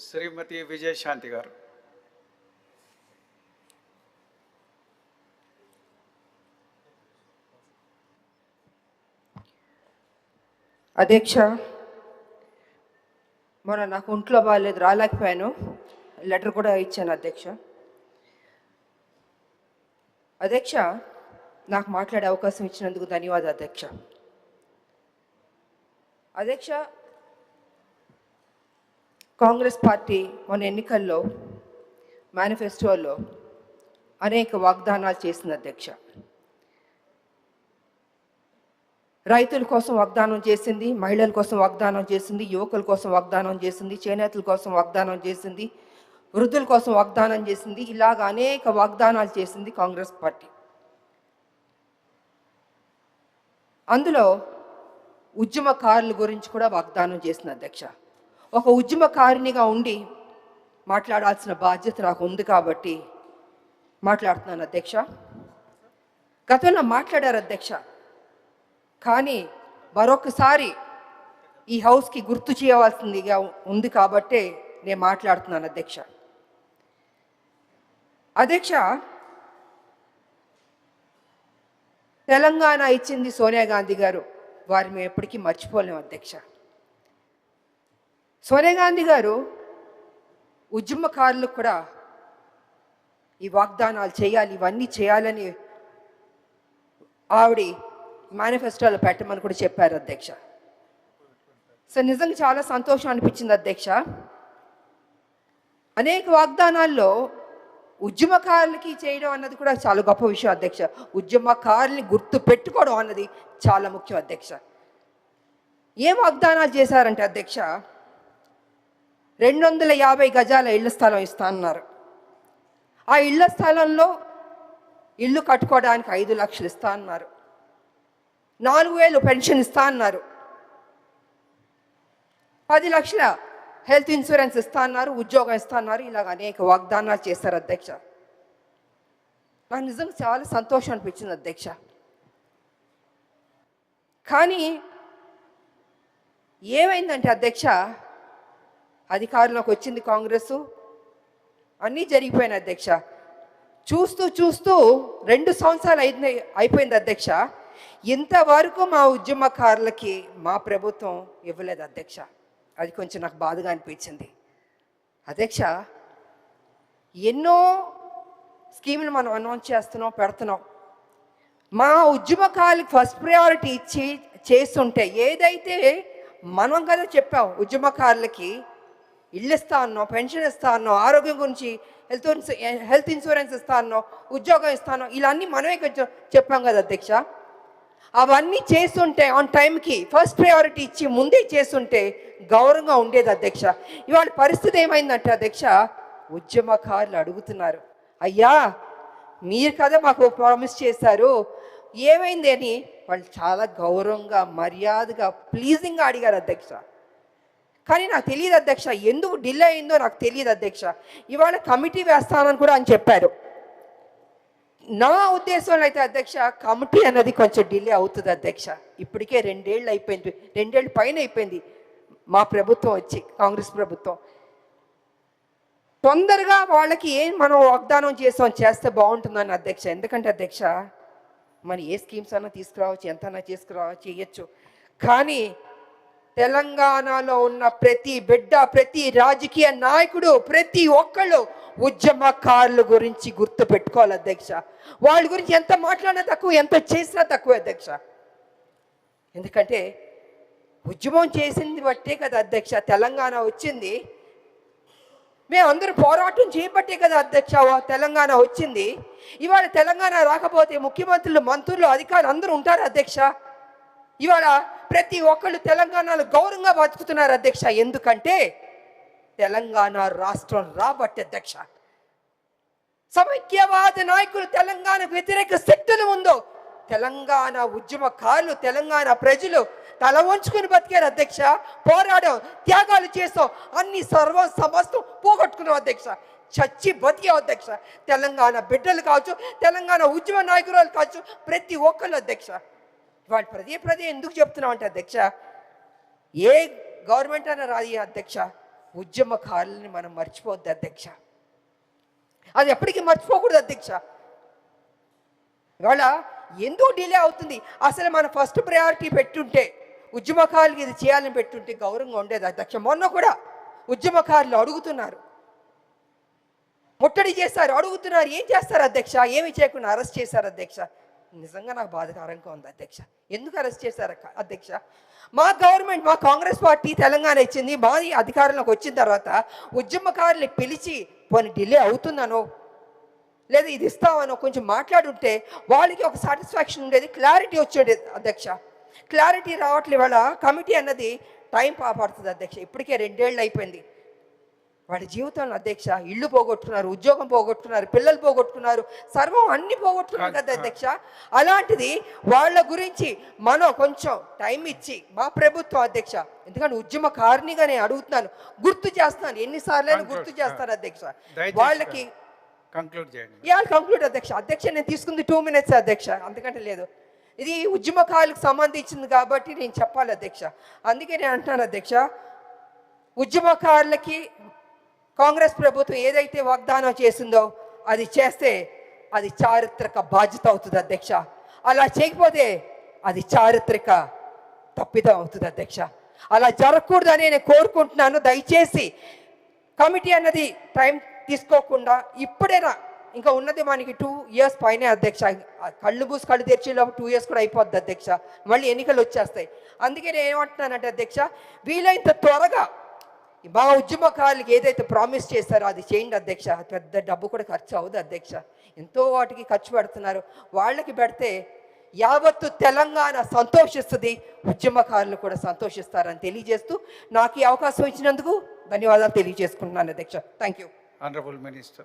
శ్రీమతి విజయశాంతి గారు. అధ్యక్ష, మొన్న నాకు ఒంట్లో బాగాలేదు, రాలేకపోయాను. లెటర్ కూడా ఇచ్చాను అధ్యక్ష. అధ్యక్ష, నాకు మాట్లాడే అవకాశం ఇచ్చినందుకు ధన్యవాదాలు అధ్యక్ష. అధ్యక్ష, కాంగ్రెస్ పార్టీ మొన్న ఎన్నికల్లో మేనిఫెస్టోలో అనేక వాగ్దానాలు చేసింది అధ్యక్ష. రైతుల కోసం వాగ్దానం చేసింది, మహిళల కోసం వాగ్దానం చేసింది, యువకుల కోసం వాగ్దానం చేసింది, చేనేతల కోసం వాగ్దానం చేసింది, వృద్ధుల కోసం వాగ్దానం చేసింది. ఇలాగ అనేక వాగ్దానాలు చేసింది కాంగ్రెస్ పార్టీ. అందులో ఉద్యమకారుల గురించి కూడా వాగ్దానం చేసింది అధ్యక్ష. ఒక ఉద్యమకారినిగా ఉండి మాట్లాడాల్సిన బాధ్యత నాకు ఉంది కాబట్టి మాట్లాడుతున్నాను అధ్యక్ష. గతంలో మాట్లాడారు అధ్యక్ష, కానీ మరొకసారి ఈ హౌస్కి గుర్తు చేయవలసిందిగా ఉంది కాబట్టే నేను మాట్లాడుతున్నాను అధ్యక్ష. అధ్యక్ష, తెలంగాణ ఇచ్చింది సోనియా గాంధీ గారు, వారిని మేము ఎప్పటికీ మర్చిపోలేము అధ్యక్ష. సోనియా గాంధీ గారు ఉద్యమకారులకు కూడా ఈ వాగ్దానాలు చేయాలి, ఇవన్నీ చేయాలని ఆవిడ మేనిఫెస్టోలో పెట్టమని కూడా చెప్పారు అధ్యక్ష. సో నిజంగా చాలా సంతోషం అనిపించింది అధ్యక్ష. అనేక వాగ్దానాల్లో ఉద్యమకారులకి చేయడం అన్నది కూడా చాలా గొప్ప విషయం అధ్యక్ష. ఉద్యమకారుల్ని గుర్తు పెట్టుకోవడం అన్నది చాలా ముఖ్యం అధ్యక్ష. ఏం వాగ్దానాలు చేశారంటే అధ్యక్ష, 250 గజాల ఇళ్ల స్థలం ఇస్తా అన్నారు. ఆ ఇళ్ల స్థలంలో ఇల్లు కట్టుకోవడానికి 5 లక్షలు ఇస్తా అన్నారు. 4,000 పెన్షన్ ఇస్తా అన్నారు. 10 లక్షల హెల్త్ ఇన్సూరెన్స్ ఇస్తా అన్నారు, ఉద్యోగం ఇస్తా అన్నారు. ఇలాగ అనేక వాగ్దానాలు చేశారు అధ్యక్ష. నాకు నిజంగా చాలా సంతోషం అనిపించింది అధ్యక్ష. కానీ ఏమైందంటే అధ్యక్ష, అధికారంలోకి వచ్చింది కాంగ్రెస్, అన్నీ జరిగిపోయినాయి అధ్యక్ష. చూస్తూ చూస్తూ 2 సంవత్సరాలు అయిపోయింది అధ్యక్ష. ఇంతవరకు మా ఉద్యమకారులకి మా ప్రభుత్వం ఇవ్వలేదు అధ్యక్ష. అది కొంచెం నాకు బాధగా అనిపించింది అధ్యక్ష. ఎన్నో స్కీములు మనం అనౌన్స్ చేస్తున్నాం, పెడుతున్నాం. మా ఉద్యమకారులకు ఫస్ట్ ప్రయారిటీ ఇచ్చి చేస్తుంటే, ఏదైతే మనం కదా చెప్పాం ఉద్యమకారులకి ఇల్లు ఇస్తా అన్నాం, పెన్షన్ ఇస్తా అన్నాం, ఆరోగ్యం గురించి హెల్త్ ఇన్సూరెన్స్ ఇస్తా అన్నాం, ఉద్యోగం ఇస్తాను, ఇలా అన్నీ మనమే చెప్పాం కదా అధ్యక్ష. అవన్నీ చేస్తుంటే ఆన్ టైంకి ఫస్ట్ ప్రయారిటీ ఇచ్చి ముందే చేస్తుంటే గౌరవంగా ఉండేది అధ్యక్ష. ఇవాళ పరిస్థితి ఏమైందంటే అధ్యక్ష, ఉద్యమకారులు అడుగుతున్నారు, అయ్యా మీరు కదా మాకు ప్రామిస్ చేశారు, ఏమైంది అని వాళ్ళు చాలా గౌరవంగా మర్యాదగా ప్లీజింగ్గా అడిగారు అధ్యక్ష. కానీ నాకు తెలియదు అధ్యక్ష, ఎందుకు డిలే అయిందో నాకు తెలియదు అధ్యక్ష. ఇవాళ కమిటీ వేస్తానని కూడా అని చెప్పారు. నా ఉద్దేశంలో అయితే అధ్యక్ష, కమిటీ అన్నది కొంచెం డిలే అవుతుంది అధ్యక్ష. ఇప్పటికే 2 ఏళ్ళు అయిపోయింది, 2 ఏళ్ళ పైన అయిపోయింది మా ప్రభుత్వం వచ్చి, కాంగ్రెస్ ప్రభుత్వం. తొందరగా వాళ్ళకి ఏం మనం వాగ్దానం చేస్తే బాగుంటుందని అధ్యక్ష. ఎందుకంటే అధ్యక్ష, మరి ఏ స్కీమ్స్ అన్నా తీసుకురావచ్చు, ఎంతన్నా తీసుకురావచ్చు, చేయొచ్చు. కానీ తెలంగాణలో ఉన్న ప్రతి బిడ్డ, ప్రతి రాజకీయ నాయకుడు, ప్రతి ఒక్కళ్ళు ఉద్యమకారుల గురించి గుర్తు పెట్టుకోవాలి అధ్యక్ష. వాళ్ళ గురించి ఎంత మాట్లాడినా తక్కువ, ఎంత చేసినా తక్కువ అధ్యక్ష. ఎందుకంటే ఉద్యమం చేసింది బట్టే కదా అధ్యక్ష తెలంగాణ వచ్చింది. మేమందరూ పోరాటం చేయబట్టే కదా అధ్యక్ష తెలంగాణ వచ్చింది. ఇవాళ తెలంగాణ రాకపోతే ముఖ్యమంత్రులు, మంత్రులు, అధికారులు అందరూ ఉంటారు అధ్యక్ష. ఇవాళ ప్రతి ఒక్కళ్ళు తెలంగాణలో గౌరవంగా బతుకుతున్నారు అధ్యక్ష. ఎందుకంటే తెలంగాణ రాష్ట్రం రాబట్టి అధ్యక్ష. సమైక్యవాద నాయకులు, తెలంగాణ వ్యతిరేక శక్తులు ఉందో తెలంగాణ ఉద్యమకారులు, తెలంగాణ ప్రజలు తల వంచుకుని బతికారు అధ్యక్ష. పోరాడం, త్యాగాలు చేస్తాం, అన్ని సమస్తం పోగొట్టుకున్నాం అధ్యక్ష. చచ్చి బతికాం అధ్యక్ష. తెలంగాణ బిడ్డలు కావచ్చు, తెలంగాణ ఉద్యమ నాయకురాలు కావచ్చు, ప్రతి ఒక్కళ్ళు అధ్యక్ష. వాళ్ళు పదే ఎందుకు చెప్తున్నాం అంటే అధ్యక్ష, ఏ గవర్నమెంట్ అయినా రాదు అధ్యక్ష, ఉద్యమకారులని మనం మర్చిపోవద్దు అధ్యక్ష. అది ఎప్పటికీ మర్చిపోకూడదు అధ్యక్ష. ఇవాళ ఎందుకు డిలే అవుతుంది? అసలు మన ఫస్ట్ ప్రయారిటీ పెట్టుంటే, ఉద్యమకారులకి ఇది చేయాలని పెట్టుంటే గౌరవంగా ఉండేది అధ్యక్ష. మొన్న కూడా ఉద్యమకారులు అడుగుతున్నారు, ముట్టడి చేస్తారు, అడుగుతున్నారు. ఏం చేస్తారు అధ్యక్ష? ఏమి చేయకుండా అరెస్ట్ చేశారు అధ్యక్ష. నిజంగా నాకు బాధాకరంగా ఉంది అధ్యక్ష. ఎందుకు అరెస్ట్ చేశారు అధ్యక్ష? మా గవర్నమెంట్, మా కాంగ్రెస్ పార్టీ తెలంగాణ ఇచ్చింది, మాది అధికారంలోకి వచ్చిన తర్వాత ఉద్యమకారులు పిలిచి పోనీ డిలే అవుతుందనో లేదా ఇది ఇస్తామనో కొంచెం మాట్లాడుంటే వాళ్ళకి ఒక సాటిస్ఫాక్షన్ ఉండేది, క్లారిటీ వచ్చేది అధ్యక్ష. క్లారిటీ రావట్లేదు. వాళ్ళ కమిటీ అన్నది టైం పడుతుంది అధ్యక్ష. ఇప్పటికే 2 ఏళ్ళు అయిపోయింది వాళ్ళ జీవితంలో అధ్యక్ష. ఇల్లు పోగొట్టుకున్నారు, ఉద్యోగం పోగొట్టుకున్నారు, పిల్లలు పోగొట్టుకున్నారు, సర్వం అన్ని పోగొట్టుకున్నారు కదా అధ్యక్ష. అలాంటిది వాళ్ళ గురించి మనం కొంచెం టైం ఇచ్చి మా ప్రభుత్వం అధ్యక్ష, ఎందుకంటే ఉద్యమకారినిగా నేను అడుగుతున్నాను, గుర్తు చేస్తున్నాను, ఎన్నిసార్లు గుర్తు చేస్తాను అధ్యక్ష. వాళ్ళకి కంక్లూడ్ చేయండి. కంక్లూడ్ అధ్యక్ష. అధ్యక్ష నేను తీసుకుంది 2 minutes అధ్యక్ష, అంతకంటే లేదు. ఇది ఉద్యమకారులకు సంబంధించింది కాబట్టి నేను చెప్పాలి అధ్యక్ష. అందుకే నేను అంటున్నాను అధ్యక్ష, ఉద్యమకారులకి కాంగ్రెస్ ప్రభుత్వం ఏదైతే వాగ్దానం చేసిందో అది చేస్తే అది చారిత్రక బాధ్యత అవుతుంది అధ్యక్ష. అలా చేయకపోతే అది చారిత్రక తప్పిదం అవుతుంది అధ్యక్ష. అలా జరగకూడదని నేను కోరుకుంటున్నాను. దయచేసి కమిటీ అన్నది టైం తీసుకోకుండా ఇప్పుడైనా, ఇంకా ఉన్నది మనకి 2 years పైనే అధ్యక్ష. కళ్ళు మూసి కళ్ళు తెరిచేలోపు 2 years కూడా అయిపోద్ది అధ్యక్ష. మళ్ళీ ఎన్నికలు వచ్చేస్తాయి. అందుకే నేను ఏమంటున్నానంటే అధ్యక్ష, వీలైనంత త్వరగా మా ఉద్యమకారులకి ఏదైతే ప్రామిస్ చేస్తారో అది చేయండి అధ్యక్ష. పెద్ద డబ్బు కూడా ఖర్చు అవ్వదు అధ్యక్ష. ఎంతో వాటికి ఖర్చు పెడుతున్నారు. వాళ్ళకి పెడితే యావత్తు తెలంగాణ సంతోషిస్తుంది, ఉద్యమకారులు కూడా సంతోషిస్తారని తెలియజేస్తూ నాకు ఈ అవకాశం ఇచ్చినందుకు ధన్యవాదాలు తెలియజేసుకుంటున్నాను అధ్యక్ష. Thank you. Honorable Minister.